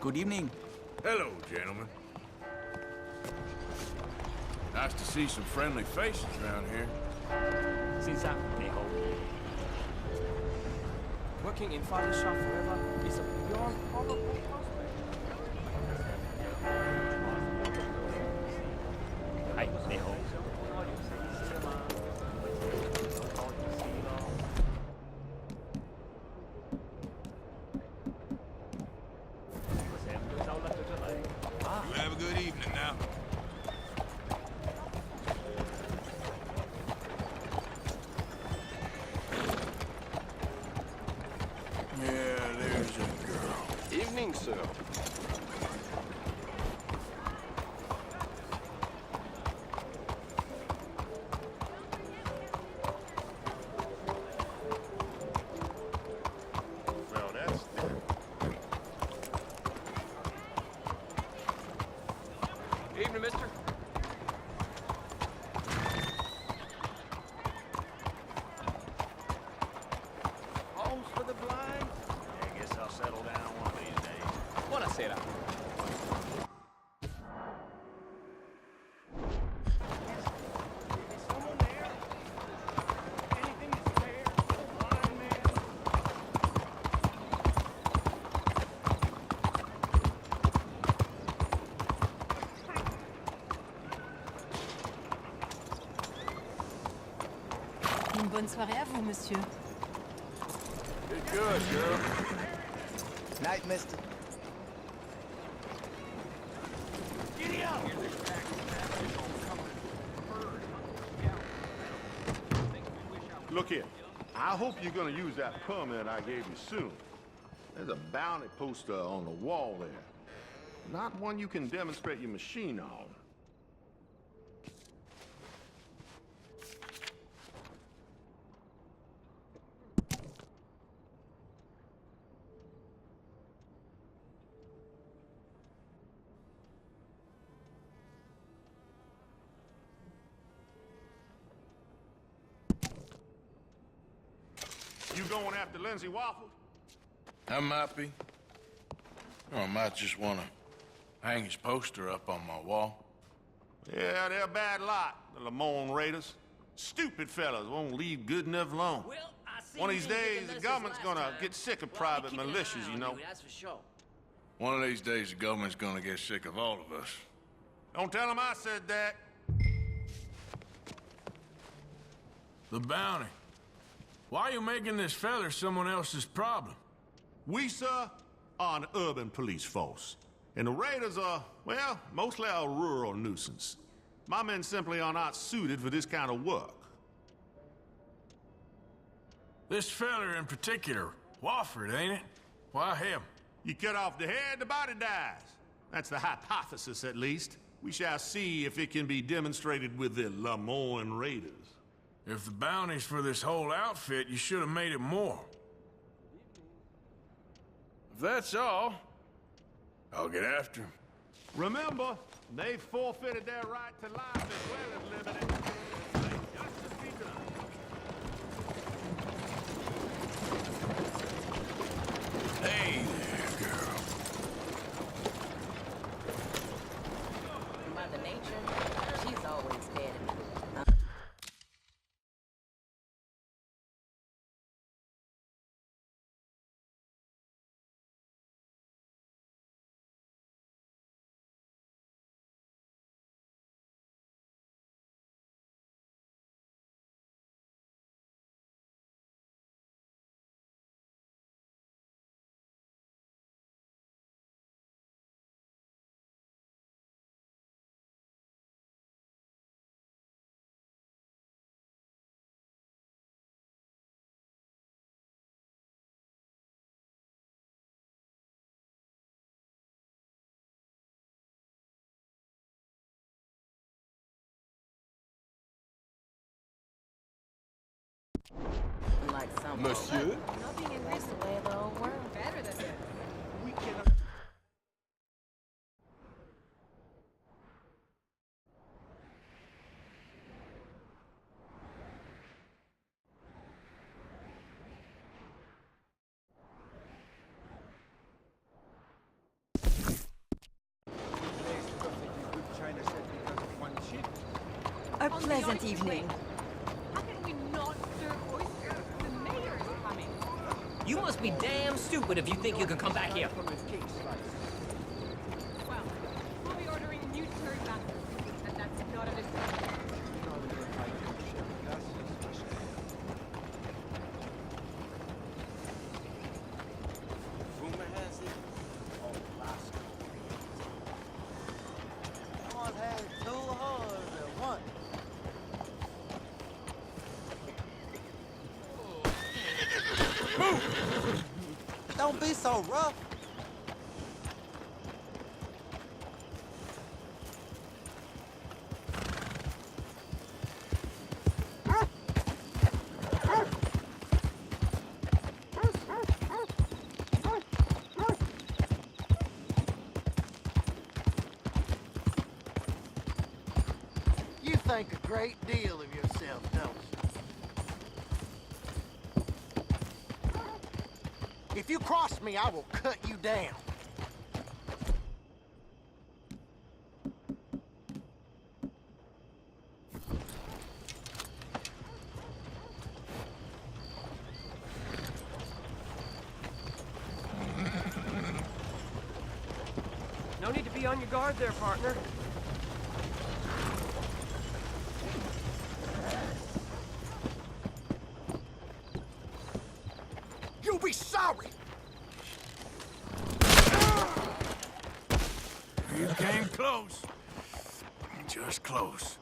Good evening. Hello, gentlemen. Nice to see some friendly faces around here. 先生，你好。Working in father's shop forever is a beyond horrible prospect. 係，你好。You have a good evening now. Yeah, there's a girl. Evening, sir. Well, that's... Evening, mister. Homes for the blind? I guess I'll settle down one of these days. Buonasera. Someone there? Anything to spare? Blind man? Une bonne soirée à vous, monsieur. Be good, girl. Night, mister. Look here. I hope you're gonna use that permit I gave you soon. There's a bounty poster on the wall there. Not one you can demonstrate your machine on. You going after Lindsay Waffles? I might be. Or I might just want to hang his poster up on my wall. Yeah, they're a bad lot, the Lamone Raiders. Stupid fellas won't leave good enough alone. One of these days, the government's gonna get sick of private militias, you know. That's for sure. One of these days, the government's gonna get sick of all of us. Don't tell them I said that. The bounty. Why are you making this feller someone else's problem? We, sir, are an urban police force. And the Raiders are, well, mostly a rural nuisance. My men simply are not suited for this kind of work. This feller in particular, Wofford, ain't it? Why him? You cut off the head, the body dies. That's the hypothesis, at least. We shall see if it can be demonstrated with the Lamone Raiders. If the bounty's for this whole outfit, you should have made it more. If that's all, I'll get after him. Remember, they forfeited their right to life as well as liberty. Justice be done. Hey there, girl. Mother Nature, she's always scared of me. Like some Monsieur? Nothing in this way of the whole world. Better than this. We cannot... A pleasant evening. How can we not serve oysters? The mayor is coming. You must be damn stupid if you think you can come back here. From his case, like. Well, we'll be ordering new turd bathrooms, and that's not a mistake. Rumor has it. Oh, Alaska. Someone had two hoes at once. Don't be so rough. You think a great deal of yourself, don't you? If you cross me, I will cut you down. No need to be on your guard there, partner. You'll be sorry. You came close. Just close.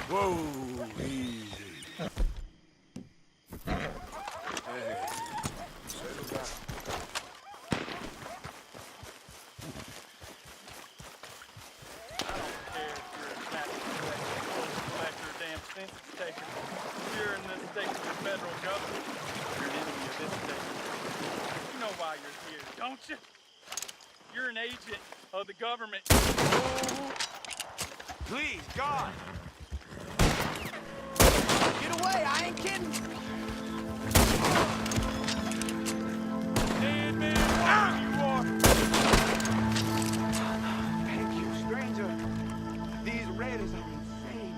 Whoa, easy. Hey, settle down. You're in this state of the federal government. You're an enemy of this state. You know why you're here, don't you? You're an agent of the government. Oh. Please, God. Get away, I ain't kidding. Dead man, where you are. Thank you, stranger. These raiders are insane.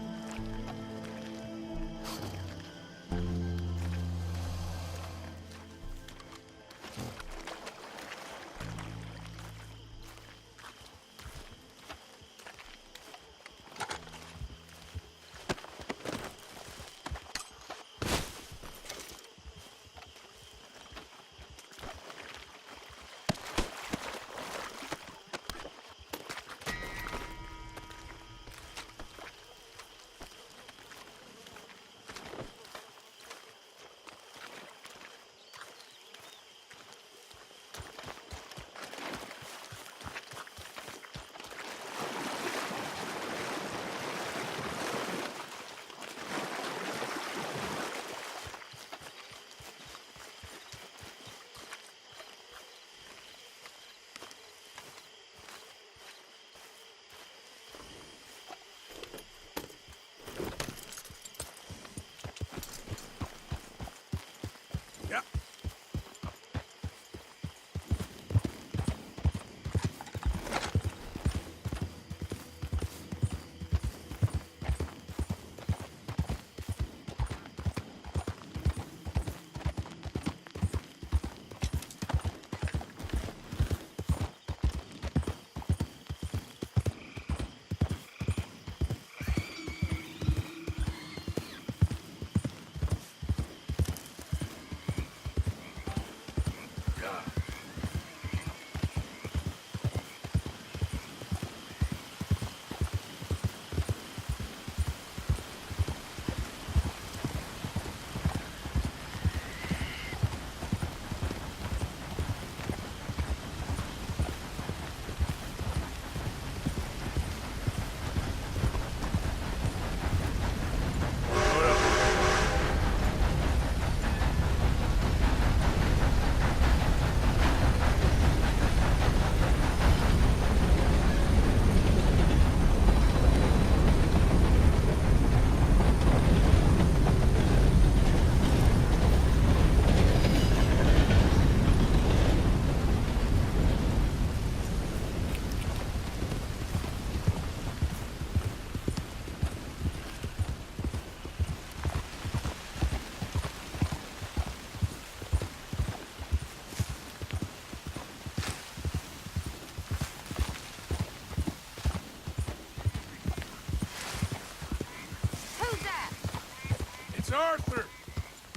Arthur!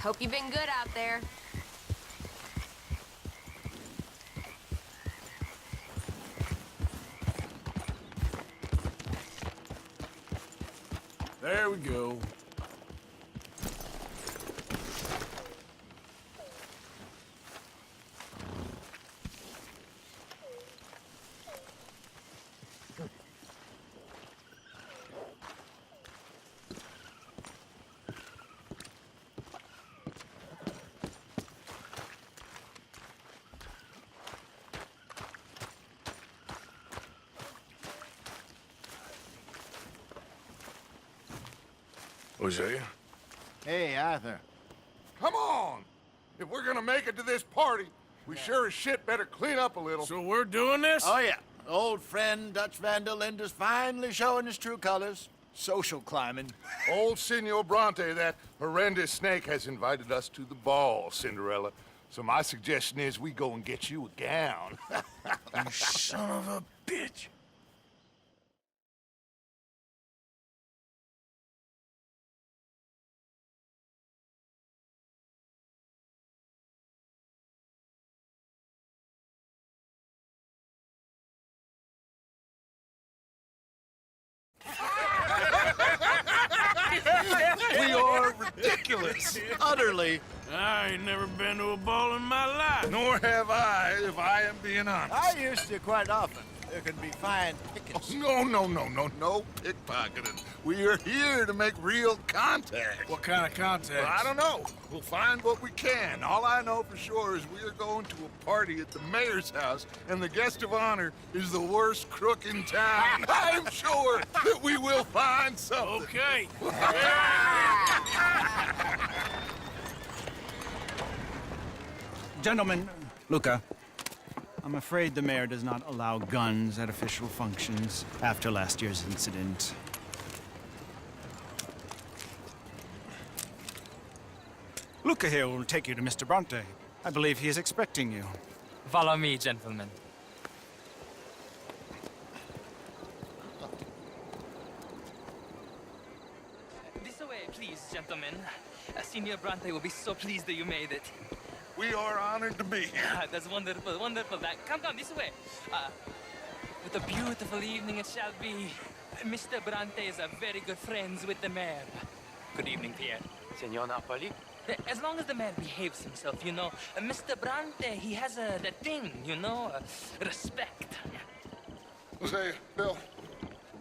Hope you've been good out there. There we go. Hosea? Hey, Arthur. Come on! If we're gonna make it to this party, we sure as shit better clean up a little. So we're doing this? Oh, yeah. Old friend Dutch Van der Linde's finally showing his true colors. Social climbing. Old Senor Bronte, that horrendous snake, has invited us to the ball, Cinderella. So my suggestion is we go and get you a gown. You son of a bitch. We are ridiculous. Utterly. I ain't never been to a ball in my life. Nor have I, if I am being honest. I used to quite often. There can be fine pickings. No pickpocketing. We are here to make real contact. What kind of contact? I don't know. We'll find what we can. All I know for sure is we are going to a party at the mayor's house, and the guest of honor is the worst crook in town. I'm sure that we will find something. Okay. Gentlemen, Luca, I'm afraid the mayor does not allow guns at official functions after last year's incident. Luca here will take you to Mr. Bronte. I believe he is expecting you. Follow me, gentlemen. This way, please, gentlemen. Senior Bronte will be so pleased that you made it. We are honored to be here. That's wonderful, wonderful. Come, this way. What a beautiful evening it shall be. Mr. Bronte is very good friends with the mayor. Good evening, Pierre. Senor Napoli? As long as the man behaves himself, you know. Mr. Bronte, he has that thing, you know, respect. Hosea, Bill,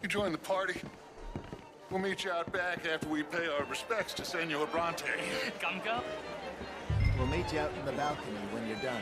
you join the party. We'll meet you out back after we pay our respects to Senor Bronte. Come. We'll meet you out in the balcony when you're done.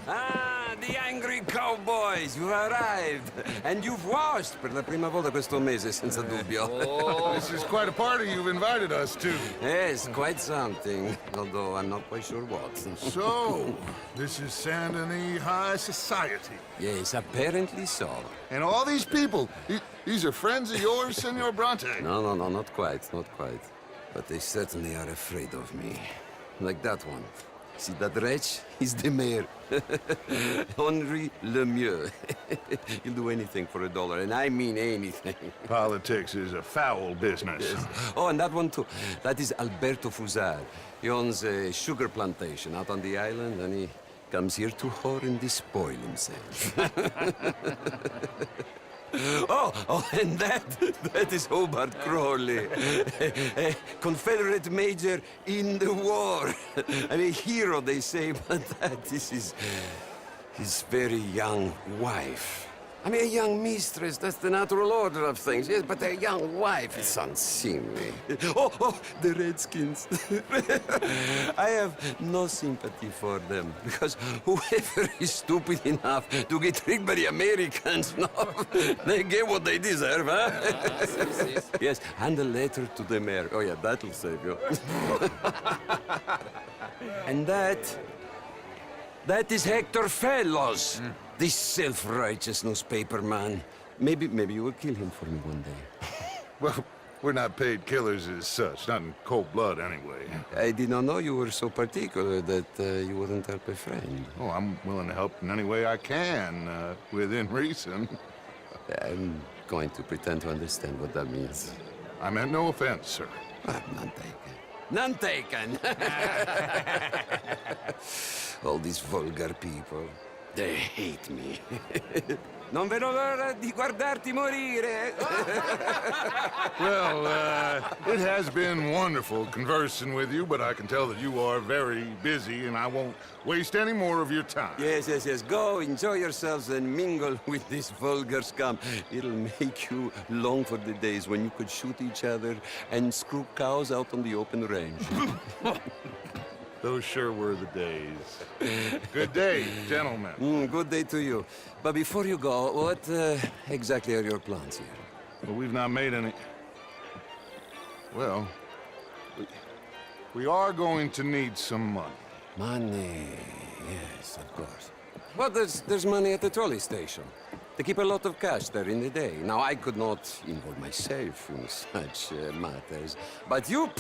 Ah, the angry cowboys, you've arrived. And you've washed per la prima volta questo mese, senza dubbio. This is quite a party you've invited us to. Yes, quite something. Although I'm not quite sure what. So, this is Saint Denis High Society. Yes, apparently so. And all these people, these are friends of yours, Senor Bronte? No, not quite, not quite. But they certainly are afraid of me. Like that one. See that wretch? He's the mayor. Henri Lemieux. He'll do anything for $1, and I mean anything. Politics is a foul business. Yes. Oh, and that one too. That is Alberto Fusar. He owns a sugar plantation out on the island, and he comes here to whore and despoil himself. Oh, and that is Hobart Crawley, a Confederate major in the war. I mean, hero, they say, but that is his very young wife. I mean, a young mistress, that's the natural order of things, yes, but a young wife is unseemly. Oh, the Redskins. I have no sympathy for them, because whoever is stupid enough to get tricked by the Americans, no, they get what they deserve, huh? Yes, and a letter to the mayor. Oh, yeah, that'll save you. And that is Hector Fellows. This self-righteous newspaper man. Maybe you will kill him for me one day. Well, we're not paid killers as such, not in cold blood anyway. I did not know you were so particular that you wouldn't help a friend. Oh, I'm willing to help in any way I can, within reason. I'm going to pretend to understand what that means. I meant no offense, sir. None taken. None taken! All these vulgar people. They hate me. Non vedo l'ora di guardarti morire. Well, it has been wonderful conversing with you, but I can tell that you are very busy, and I won't waste any more of your time. Yes. Go, enjoy yourselves, and mingle with this vulgar scum. It'll make you long for the days when you could shoot each other and screw cows out on the open range. Those sure were the days. Good day, gentlemen. Good day to you. But before you go, what exactly are your plans here? Well, we've not made any... Well, we are going to need some money. Money, yes, of course. Well, there's money at the trolley station. They keep a lot of cash there in the day. Now, I could not involve myself in such matters. But you...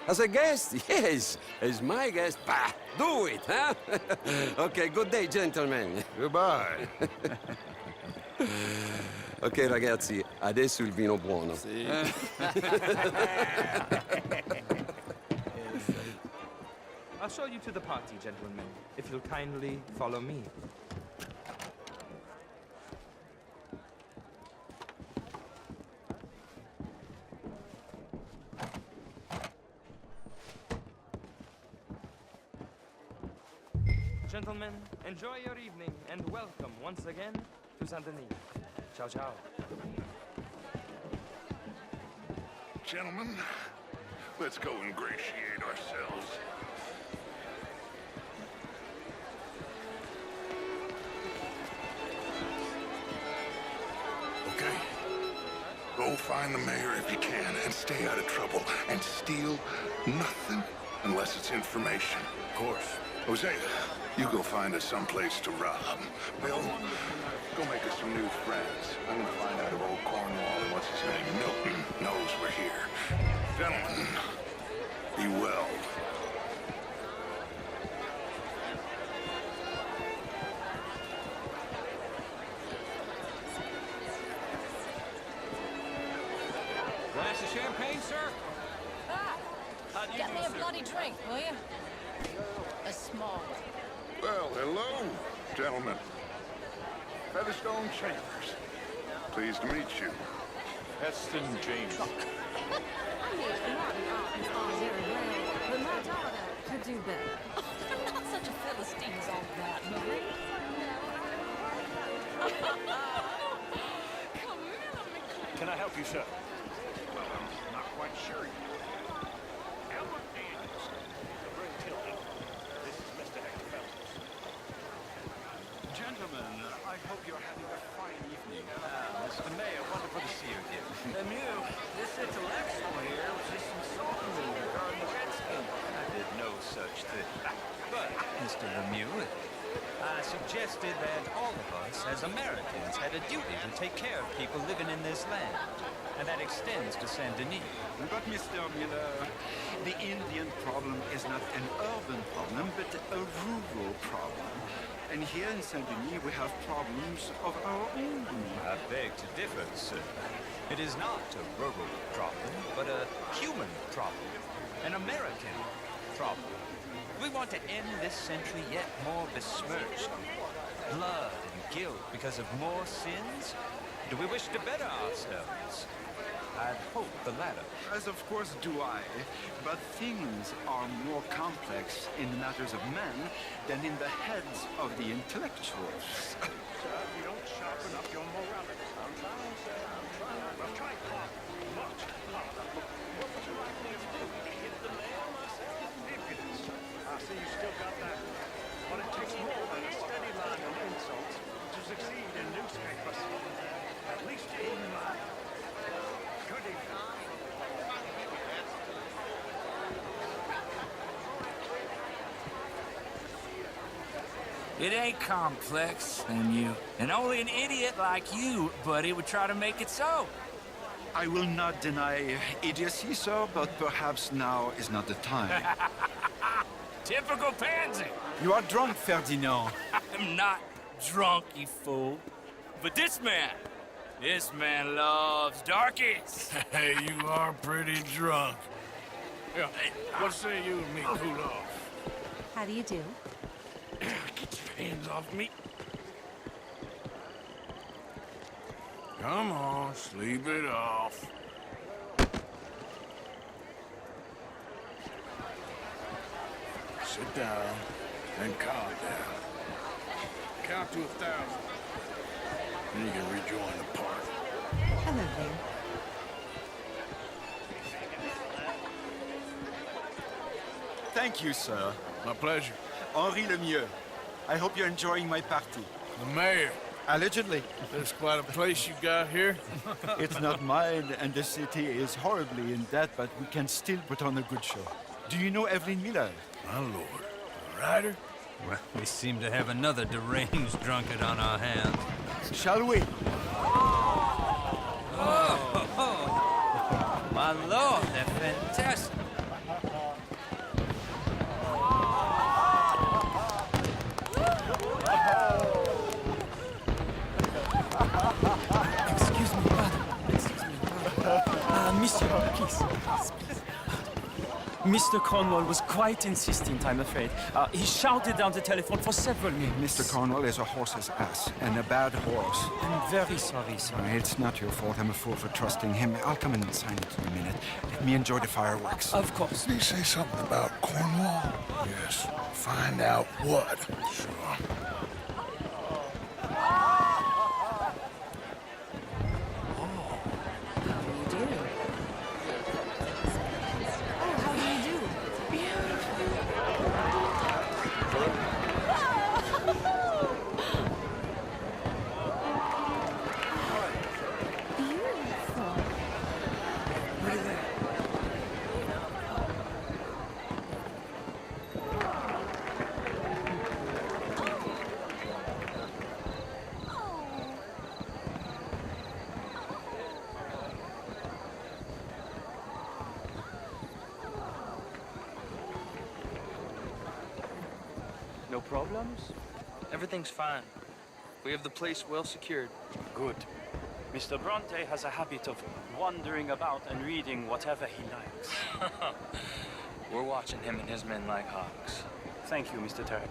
As a guest? Yes. As my guest? Bah, do it, huh? Okay, good day, gentlemen. Goodbye. Ok, ragazzi, adesso il vino buono. Sì. I'll show you to the party, gentlemen, if you'll kindly follow me. Gentlemen, enjoy your evening, and welcome once again to Saint Denis. Ciao, ciao. Gentlemen, let's go ingratiate ourselves. Okay. Go find the mayor if you can, and stay out of trouble. And steal nothing unless it's information. Of course. Hosea, you go find us someplace to rob. Bill, go make us some new friends. I'm gonna find out if old Cornwall and what's his name, Milton, knows we're here. Gentlemen, be well. Glass of champagne, sir? How do you Get do, me a sir? bloody drink, will you? A small one. Well, hello, gentlemen. Featherstone Chambers. Pleased to meet you. Heston James. But my daughter could do better. I'm not such a Philistine as all that, Marie. Can I help you, sir? Well, I'm not quite sure yet. Albert Anderson, Bring Tilton. This is Mr. Hector Fellows. Gentlemen, I hope you're having a fine evening. Mr. Mayor, wonderful to see you again. Lemieux, this intellectual here was just insulting me regarding the Redskins. I did no such thing. But, Mr. Lemieux, I suggested that all of us as Americans had a duty to take care of people living in this land. And that extends to Saint Denis. But, Mr. Miller, the Indian problem is not an urban problem, but a rural problem. And here in Saint Denis, we have problems of our own. I beg to differ, sir. It is not a rural problem, but a human problem. An American problem. We want to end this century yet more besmirched. Blood and guilt because of more sins? Do we wish to better ourselves? I'd hope the latter. As of course do I, but things are more complex in the matters of men than in the heads of the intellectuals. Sir, if you don't sharpen up your morale, It ain't complex, and only an idiot like you, buddy, would try to make it so. I will not deny idiocy, sir, but perhaps now is not the time. Typical pansy. You are drunk, Ferdinand. I'm not drunk, you fool. But this man loves darkies. Hey, you are pretty drunk. Yeah, what say you and me cool off? How do you do? Get your hands off me. Come on, sleep it off. Sit down and calm down. Count to 1,000. Then you can rejoin the party. Hello there. Thank you, sir. My pleasure. Henri Lemieux. I hope you're enjoying my party. The mayor. Allegedly. There's quite a place you got here. It's not mine, and the city is horribly in debt, but we can still put on a good show. Do you know Evelyn Miller? My lord. A writer? Well, we seem to have another deranged drunkard on our hands. Shall we? Oh, my lord, they're fantastic. Excuse me, brother. Monsieur, please. Mr. Cornwall was quite insistent, I'm afraid. He shouted down the telephone for several minutes. Mr. Cornwall is a horse's ass, and a bad horse. I'm very sorry, sir. It's not your fault. I'm a fool for trusting him. I'll come in and sign it in a minute. Let me enjoy the fireworks. Of course. Did he say something about Cornwall? Yes. Find out what. Sure. No problems? Everything's fine. We have the place well secured. Good. Mr. Bronte has a habit of wandering about and reading whatever he likes. We're watching him and his men like hawks. Thank you, Mr. Terrapin.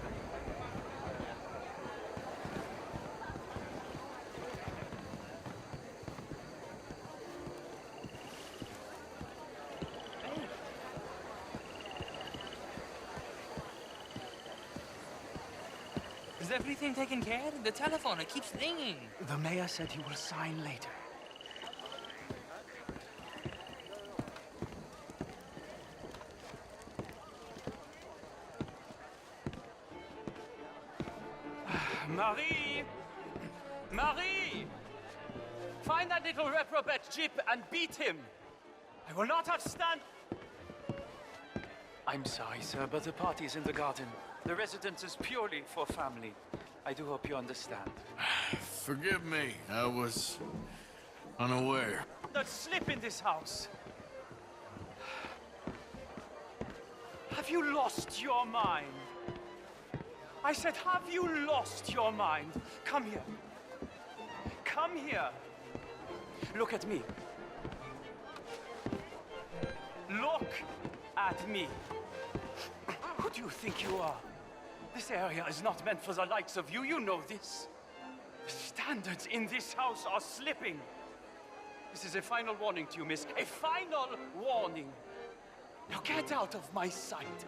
Is everything taken care of? The telephone, it keeps ringing. The mayor said he will sign later. Marie! Marie! Find that little reprobate Jip and beat him! I will not have stand... I'm sorry, sir, but the party is in the garden. The residence is purely for family. I do hope you understand. Forgive me. I was unaware. Not slip in this house. Have you lost your mind? I said, have you lost your mind? Come here. Come here. Look at me. Look at me. Who do you think you are? This area is not meant for the likes of you. You know this. The standards in this house are slipping. This is a final warning to you, miss. A final warning. Now get out of my sight.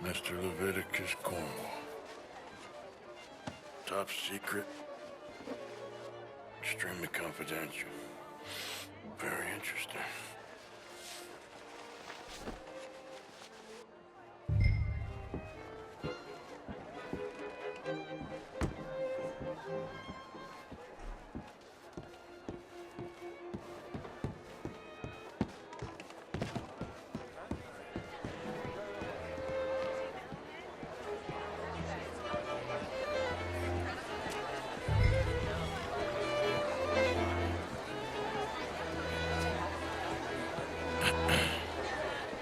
Mr. Leviticus Cornwall. Top secret. Extremely confidential. Very interesting.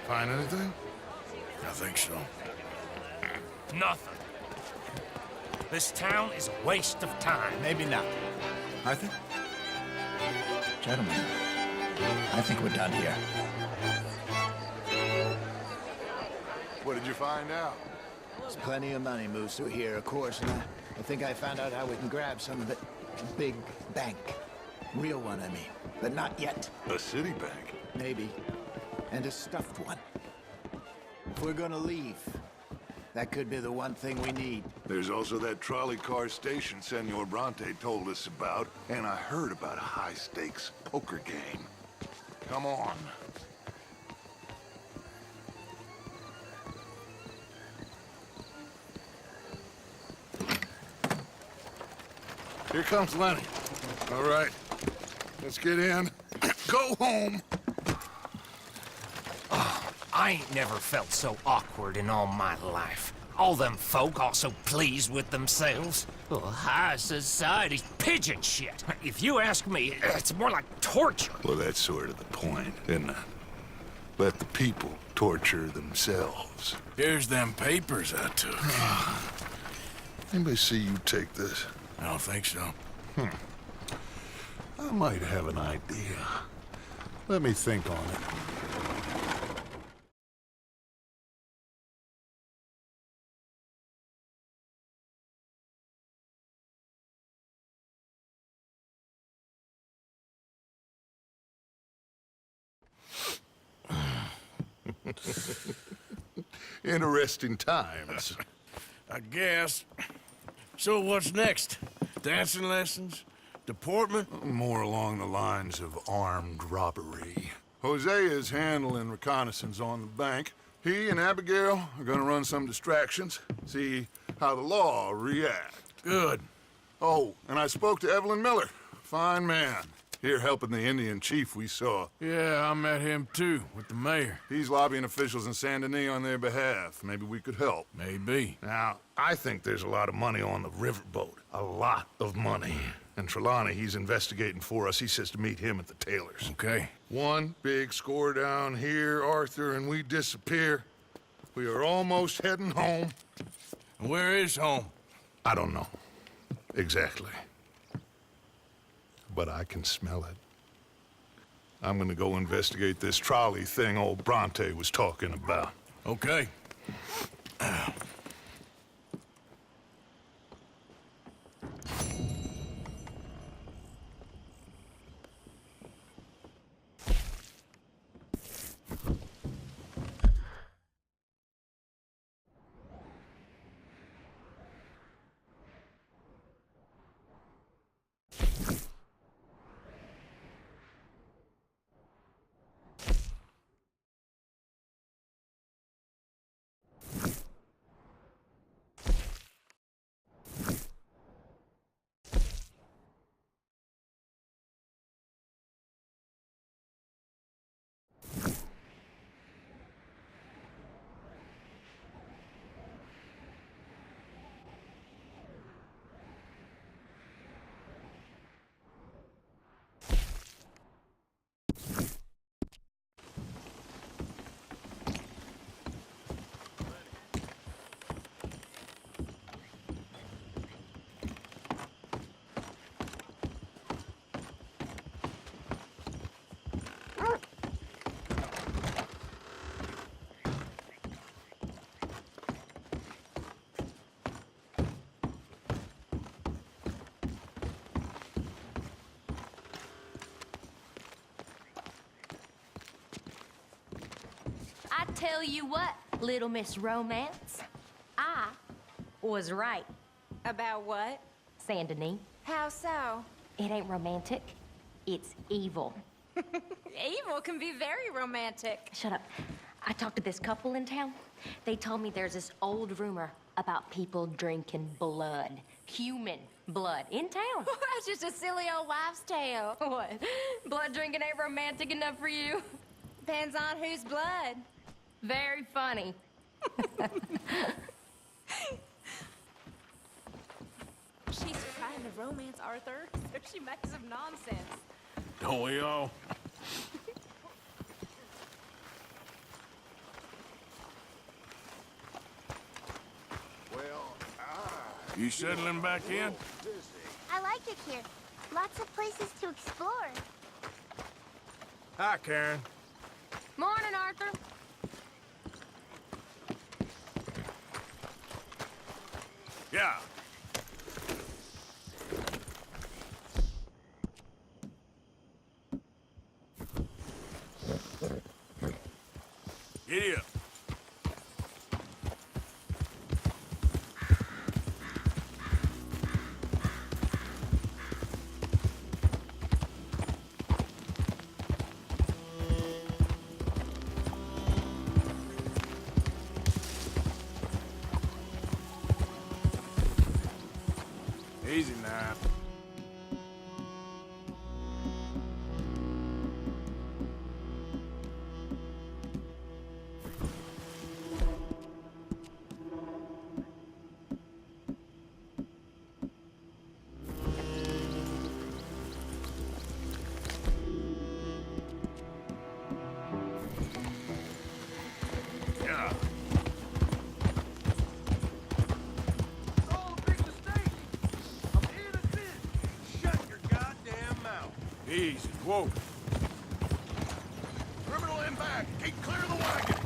Find anything? I think so. Nothing. This town is a waste of time. Maybe not. Arthur? Gentlemen, I think we're done here. What did you find out? There's plenty of money moves through here, of course, and I think I found out how we can grab some of it. A big bank. Real one, I mean. But not yet. A city bank? Maybe. And a stuffed one. If we're gonna leave, that could be the one thing we need. There's also that trolley car station Senor Bronte told us about, and I heard about a high-stakes poker game. Come on. Here comes Lenny. All right, let's get in. Go home. I ain't never felt so awkward in all my life. All them folk all so pleased with themselves. Oh, high society's pigeon shit. If you ask me, it's more like torture. Well, that's sort of the point, isn't it? Let the people torture themselves. Here's them papers I took. Anybody see you take this? I don't think so. I might have an idea. Let me think on it. Interesting times. I guess. So what's next? Dancing lessons? Deportment? More along the lines of armed robbery. Jose is handling reconnaissance on the bank. He and Abigail are gonna run some distractions, see how the law reacts. Good. Oh, and I spoke to Evelyn Miller. Fine man. Here helping the Indian chief we saw. Yeah, I met him too, with the mayor. He's lobbying officials in Saint Denis on their behalf. Maybe we could help. Maybe. Now, I think there's a lot of money on the riverboat. A lot of money. And Trelawney, he's investigating for us. He says to meet him at the Taylor's. Okay. One big score down here, Arthur, and we disappear. We are almost heading home. And where is home? I don't know. Exactly. But I can smell it. I'm gonna go investigate this trolley thing old Bronte was talking about. Okay. I tell you what, Little Miss Romance. I was right. About what? Saint Denis. How so? It ain't romantic. It's evil. Evil can be very romantic. Shut up. I talked to this couple in town. They told me there's this old rumor about people drinking blood. Human blood. In town. That's just a silly old wives' tale. What? Blood drinking ain't romantic enough for you? Depends on whose blood. Very funny. She's trying to romance Arthur, so she makes some nonsense. Don't we all? You settling back in? I like it here. Lots of places to explore. Hi, Karen. Morning, Arthur. Yeah. Giddy up. Easy now. Yeah. Easy. Whoa. Criminal in back. Keep clear of the wagon.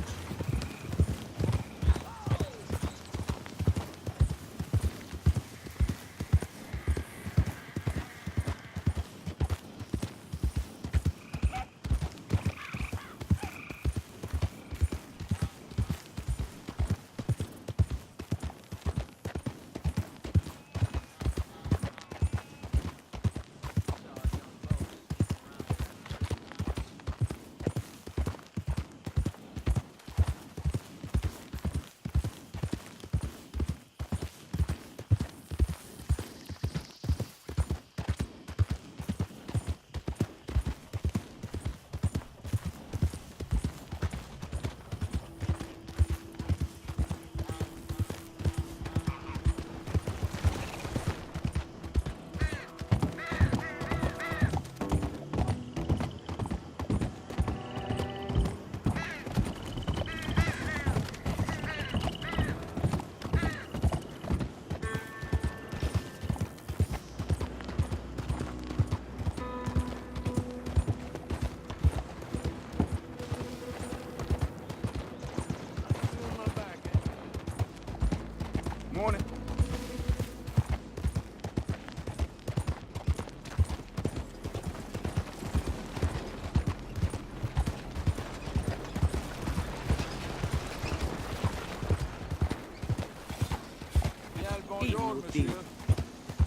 Morning.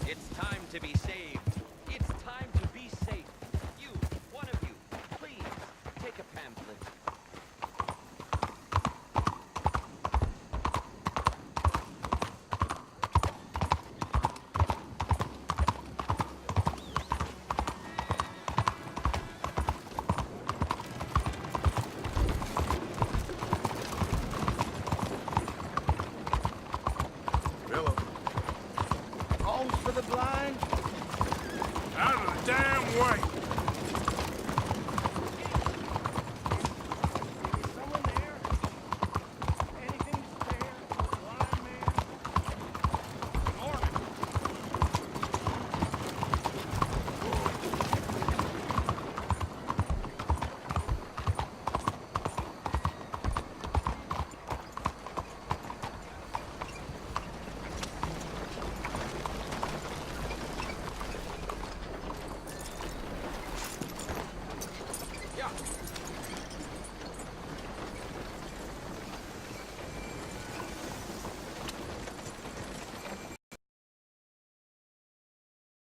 It's time to be saved.